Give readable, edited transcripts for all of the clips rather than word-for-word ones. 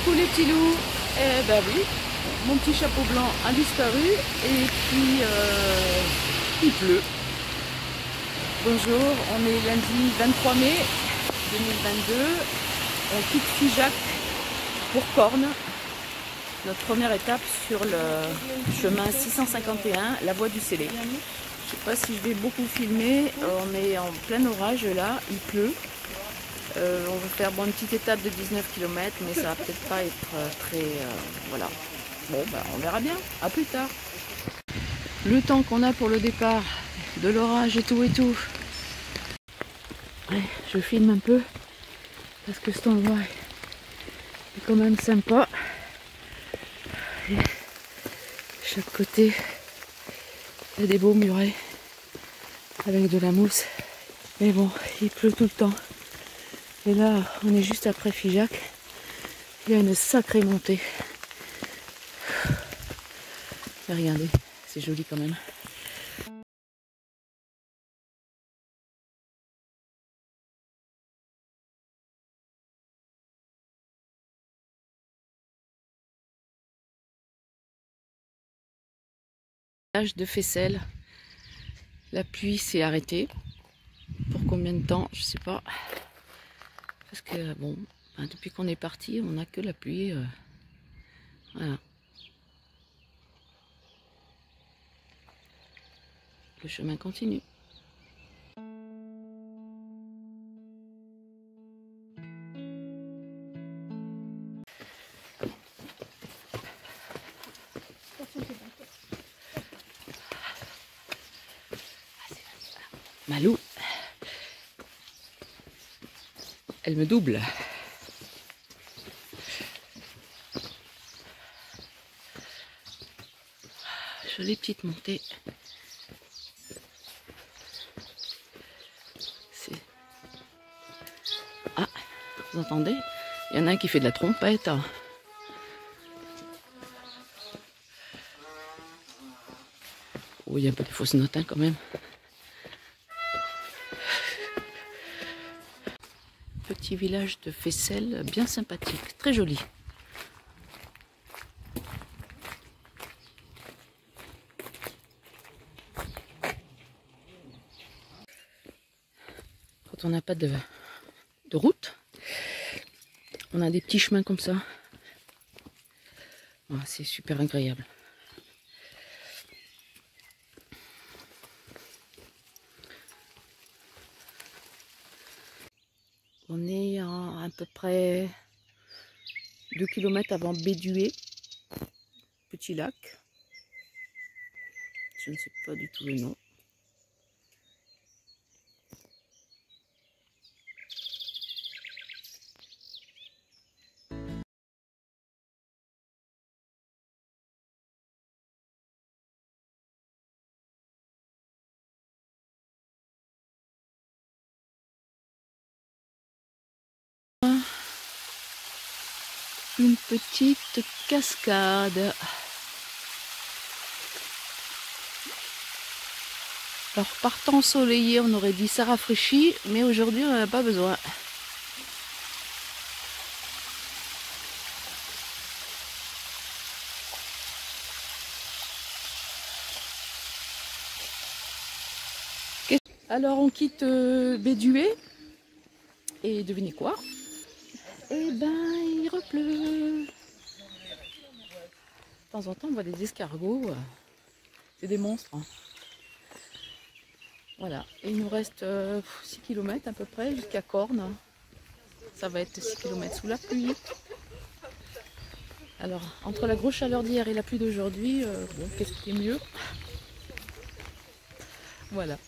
Coucou les petits loups. Eh ben oui, mon petit chapeau blanc a disparu et puis il pleut. Bonjour, on est lundi 23 mai 2022. On quitte Figeac pour Corne. Notre première étape sur le chemin 651, la voie du Célé. Je sais pas si je vais beaucoup filmer, on est en plein orage là, il pleut. On va faire une petite étape de 19 km, mais ça va peut-être pas être très... voilà. Bon, bah, on verra bien. À plus tard. Le temps qu'on a pour le départ, de l'orage et tout et tout. Ouais, je filme un peu, parce que cet endroit est quand même sympa. Et chaque côté, il y a des beaux murets avec de la mousse. Mais bon, il pleut tout le temps. Et là, on est juste après Figeac. Il y a une sacrée montée. Et regardez, c'est joli quand même. Village de Fessel. La pluie s'est arrêtée. Pour combien de temps, je sais pas. Parce que bon, depuis qu'on est parti, on n'a que la pluie. Voilà. Le chemin continue. Malou, elle me double. Jolie petite montée. Ah, vous entendez? Il y en a un qui fait de la trompette. Oh, il y a un peu de fausses notes hein, quand même. Petit village de Fessel, bien sympathique, très joli. Quand on n'a pas de route, on a des petits chemins comme ça. Oh, c'est super agréable. On est à peu près 2 km avant Bédué, petit lac. Je ne sais pas du tout le nom. Une petite cascade. Alors par temps ensoleillé, on aurait dit ça rafraîchit, mais aujourd'hui on n'en a pas besoin. Alors on quitte Bédué et devinez quoi? Eh ben il repleut. De temps en temps on voit des escargots, c'est des monstres. Hein. Voilà, et il nous reste 6 km à peu près jusqu'à Corne. Ça va être 6 km sous la pluie. Alors entre la grosse chaleur d'hier et la pluie d'aujourd'hui, bon, qu'est-ce qui est mieux? Voilà.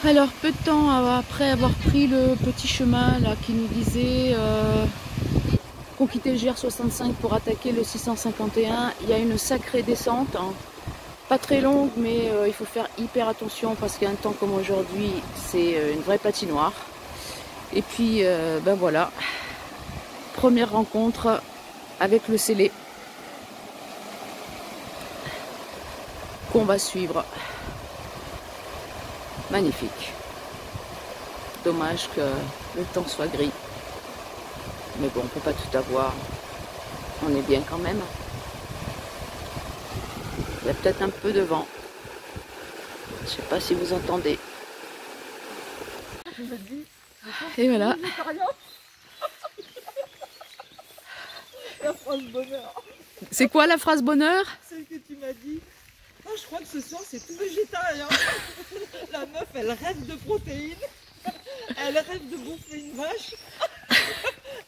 Alors peu de temps après avoir pris le petit chemin là qui nous disait qu'on quittait le GR65 pour attaquer le 651, il y a une sacrée descente, hein. Pas très longue mais il faut faire hyper attention parce qu'un temps comme aujourd'hui c'est une vraie patinoire. Et puis ben voilà, première rencontre avec le Célé qu'on va suivre. Magnifique. Dommage que le temps soit gris. Mais bon, on peut pas tout avoir. On est bien quand même. Il y a peut-être un peu de vent. Je sais pas si vous entendez. Et voilà. La phrase bonheur. C'est quoi la phrase bonheur? Celle que tu m'as dit. Ah, je crois que ce soir c'est tout végétarien. La meuf elle rêve de protéines. Elle rêve de bouffer une vache.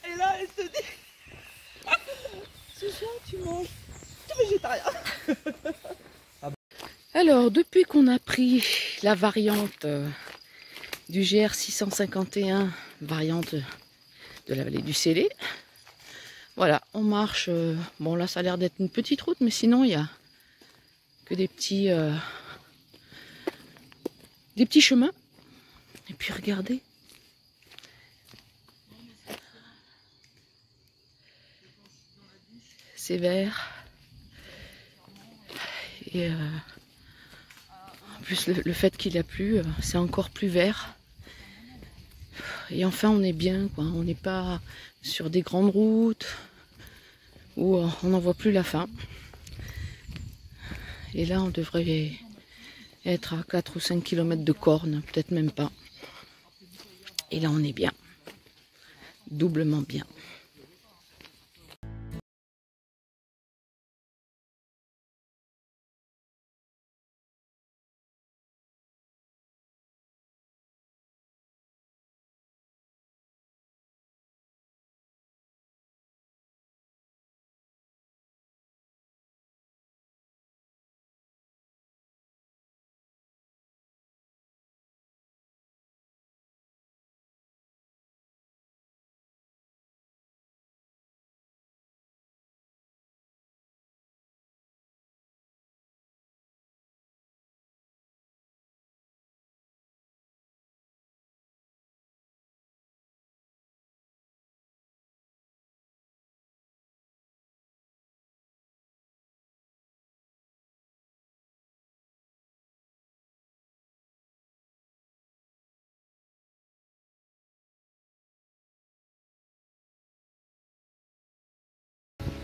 Et là elle te dit ce soir tu manges tout végétarien. Alors, depuis qu'on a pris la variante du GR 651, variante de la vallée du Célé, voilà, on marche. Bon, là, ça a l'air d'être une petite route, mais sinon, il n'y a que des petits chemins. Et puis, regardez. C'est vert. Et en plus, le fait qu'il a plu, c'est encore plus vert. Et enfin, on est bien, quoi. On n'est pas sur des grandes routes où on n'en voit plus la fin. Et là, on devrait être à 4 ou 5 km de Corne, peut-être même pas. Et là, on est bien. Doublement bien.